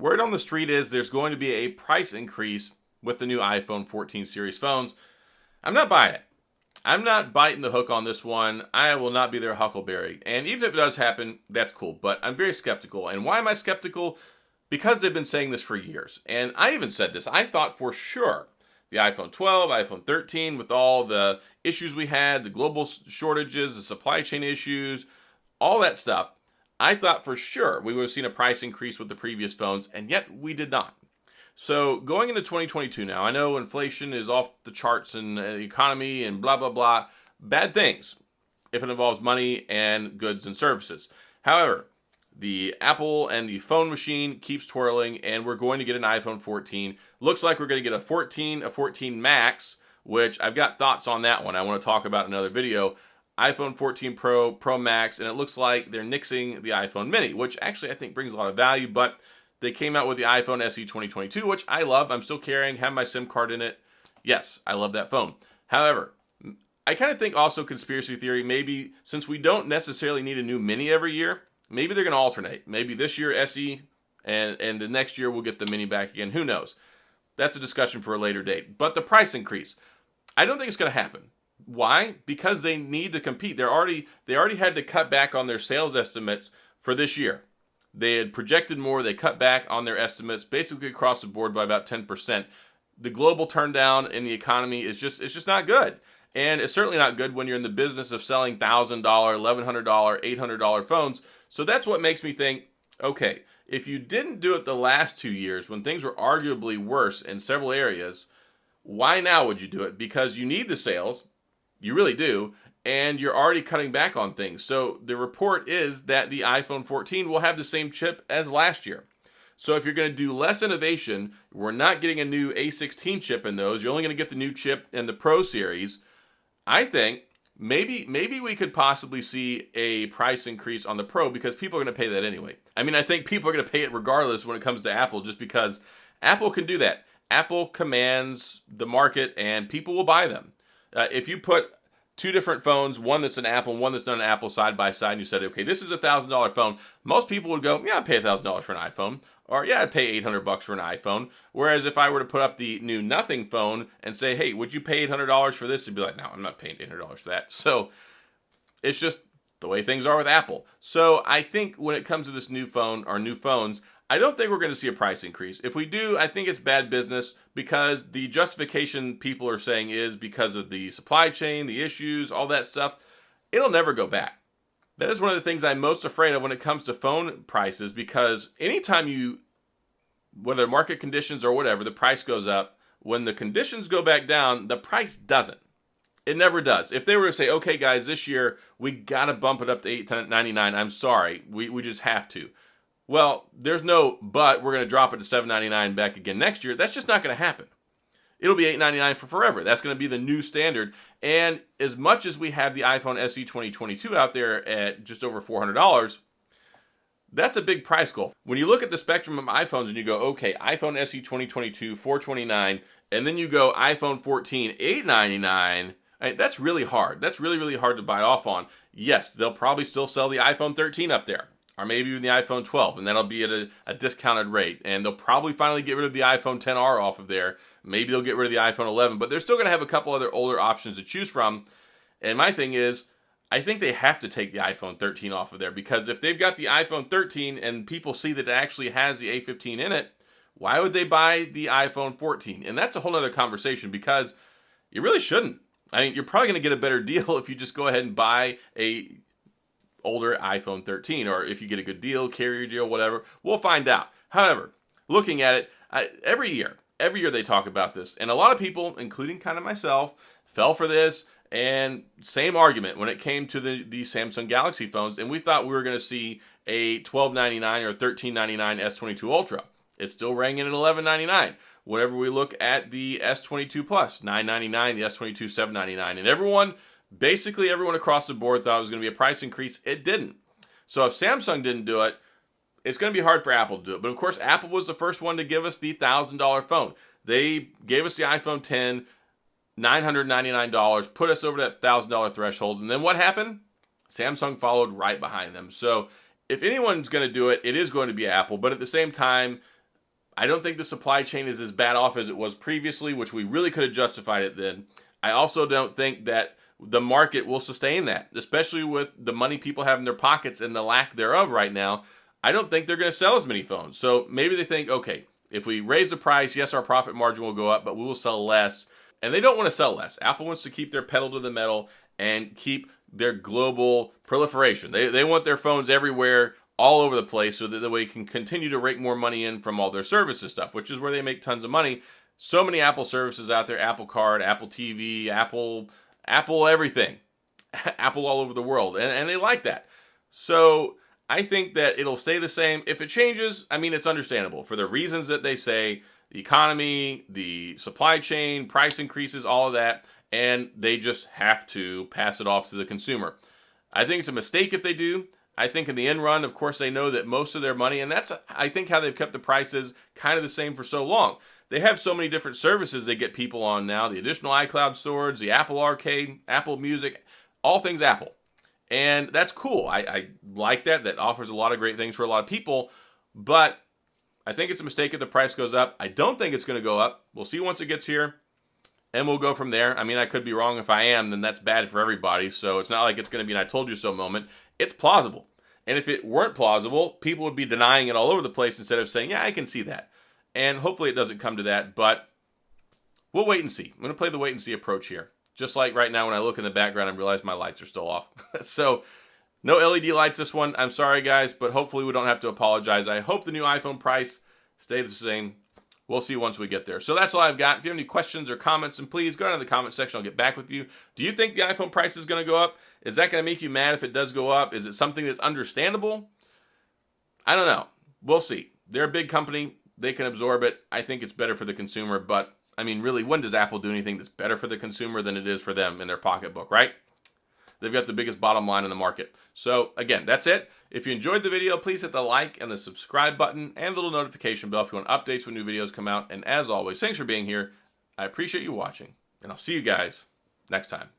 word on the street is there's going to be a price increase with the new iPhone 14 series phones. I'm not buying it. I'm not biting the hook on this one. I will not be their huckleberry. And even if it does happen, that's cool. But I'm very skeptical. And why am I skeptical? Because they've been saying this for years. And I even said this. I thought for sure the iPhone 12, iPhone 13, with all the issues we had, the global shortages, the supply chain issues, all that stuff, I thought for sure we would have seen a price increase with the previous phones, and yet we did not. So going into 2022 now, I know inflation is off the charts and the economy and blah, blah, blah. Bad things if it involves money and goods and services. However, the Apple and the phone machine keeps twirling, and we're going to get an iPhone 14. Looks like we're going to get a 14 Max, which I've got thoughts on that one. I want to talk about in another video. iPhone 14 Pro, Pro Max, and it looks like they're nixing the iPhone Mini, which actually I think brings a lot of value, but they came out with the iPhone SE 2022, which I love. I'm still carrying, have my SIM card in it. Yes, I love that phone. However, I kind of think also conspiracy theory, maybe since we don't necessarily need a new Mini every year, maybe they're going to alternate. Maybe this year SE, and the next year we'll get the Mini back again. Who knows? That's a discussion for a later date. But the price increase, I don't think it's going to happen. Why? Because they need to compete. They already had to cut back on their sales estimates for this year. They had projected more. They cut back on their estimates basically across the board by about 10%. The global turndown in the economy is just not good. And it's certainly not good when you're in the business of selling $1,000, $1,100, $800 phones. So that's what makes me think, okay, if you didn't do it the last 2 years when things were arguably worse in several areas, why now would you do it? Because you need the sales. You really do. And you're already cutting back on things. So the report is that the iPhone 14 will have the same chip as last year. So if you're going to do less innovation, we're not getting a new A16 chip in those. You're only going to get the new chip in the Pro series. I think maybe we could possibly see a price increase on the Pro because people are going to pay that anyway. I mean, I think people are going to pay it regardless when it comes to Apple just because Apple can do that. Apple commands the market and people will buy them. If you put two different phones, one that's an Apple and one that's not an Apple side by side, and you said, okay, this is a $1,000 phone, most people would go, yeah, I'd pay $1,000 for an iPhone. Or, yeah, I'd pay $800 for an iPhone. Whereas if I were to put up the new nothing phone and say, hey, would you pay $800 for this? It'd be like, no, I'm not paying $800 for that. So it's just the way things are with Apple. So I think when it comes to this new phone or new phones, I don't think we're going to see a price increase. If we do, I think it's bad business because the justification people are saying is because of the supply chain, the issues, all that stuff. It'll never go back. That is one of the things I'm most afraid of when it comes to phone prices because anytime you, whether market conditions or whatever, the price goes up. When the conditions go back down, the price doesn't. It never does. If they were to say, okay, guys, this year we got to bump it up to $8.99, I'm sorry, we just have to. Well, there's no but we're going to drop it to $7.99 back again next year. That's just not going to happen. It'll be $8.99 for forever. That's going to be the new standard. And as much as we have the iPhone SE 2022 out there at just over $400, that's a big price goal. When you look at the spectrum of iPhones and you go, okay, iPhone SE 2022, $429, and then you go iPhone 14, $899, that's really hard. That's really, really hard to bite off on. Yes, they'll probably still sell the iPhone 13 up there. Or maybe even the iPhone 12, and that'll be at a discounted rate. And they'll probably finally get rid of the iPhone XR off of there. Maybe they'll get rid of the iPhone 11, but they're still going to have a couple other older options to choose from. And my thing is, I think they have to take the iPhone 13 off of there because if they've got the iPhone 13 and people see that it actually has the A15 in it, why would they buy the iPhone 14? And that's a whole other conversation because you really shouldn't. I mean, you're probably going to get a better deal if you just go ahead and buy a older iPhone 13, or if you get a good deal, carrier deal, whatever, we'll find out. However, looking at it, every year they talk about this, and a lot of people, including kind of myself, fell for this, and same argument when it came to the Samsung Galaxy phones, and we thought we were going to see a $12.99 or $13.99 S22 Ultra. It's still ranging at $11.99. Whenever we look at the S22 Plus, $9.99, the S22, $7.99, and basically everyone across the board thought it was going to be a price increase. It didn't. So if Samsung didn't do it, it's going to be hard for Apple to do it. But of course, Apple was the first one to give us the $1,000 phone. They gave us the iPhone 10, $999, put us over that $1,000 threshold. And then what happened? Samsung followed right behind them. So if anyone's going to do it, it is going to be Apple. But at the same time, I don't think the supply chain is as bad off as it was previously, which we really could have justified it then. I also don't think that the market will sustain that, especially with the money people have in their pockets and the lack thereof right now. I don't think they're going to sell as many phones. So maybe they think, okay, if we raise the price, yes, our profit margin will go up, but we will sell less. And they don't want to sell less. Apple wants to keep their pedal to the metal and keep their global proliferation. They want their phones everywhere, all over the place, so that the way they can continue to rake more money in from all their services stuff, which is where they make tons of money. So many Apple services out there, Apple Card, Apple TV, Apple everything. Apple all over the world. And they like that. So I think that it'll stay the same. If it changes, I mean, it's understandable. For the reasons that they say, the economy, the supply chain, price increases, all of that, and they just have to pass it off to the consumer. I think it's a mistake if they do. I think in the end run, of course, they know that most of their money, and that's, I think, how they've kept the prices kind of the same for so long. They have so many different services they get people on now, the additional iCloud storage, the Apple Arcade, Apple Music, all things Apple. And that's cool. I like that. That offers a lot of great things for a lot of people, but I think it's a mistake if the price goes up. I don't think it's going to go up. We'll see once it gets here, and we'll go from there. I mean, I could be wrong. If I am, then that's bad for everybody. So it's not like it's going to be an I told you so moment. It's plausible. And if it weren't plausible, people would be denying it all over the place instead of saying, yeah, I can see that. And hopefully it doesn't come to that, but we'll wait and see. I'm going to play the wait and see approach here. Just like right now when I look in the background and realize my lights are still off. So no LED lights this one. I'm sorry, guys, but hopefully we don't have to apologize. I hope the new iPhone price stays the same. We'll see once we get there. So that's all I've got. If you have any questions or comments, then please go down in the comment section. I'll get back with you. Do you think the iPhone price is going to go up? Is that going to make you mad if it does go up? Is it something that's understandable? I don't know. We'll see. They're a big company. They can absorb it. I think it's better for the consumer. But, I mean, really, when does Apple do anything that's better for the consumer than it is for them in their pocketbook, right? They've got the biggest bottom line in the market. So, again, that's it. If you enjoyed the video, please hit the like and the subscribe button and the little notification bell if you want updates when new videos come out. And as always, thanks for being here. I appreciate you watching, and I'll see you guys next time.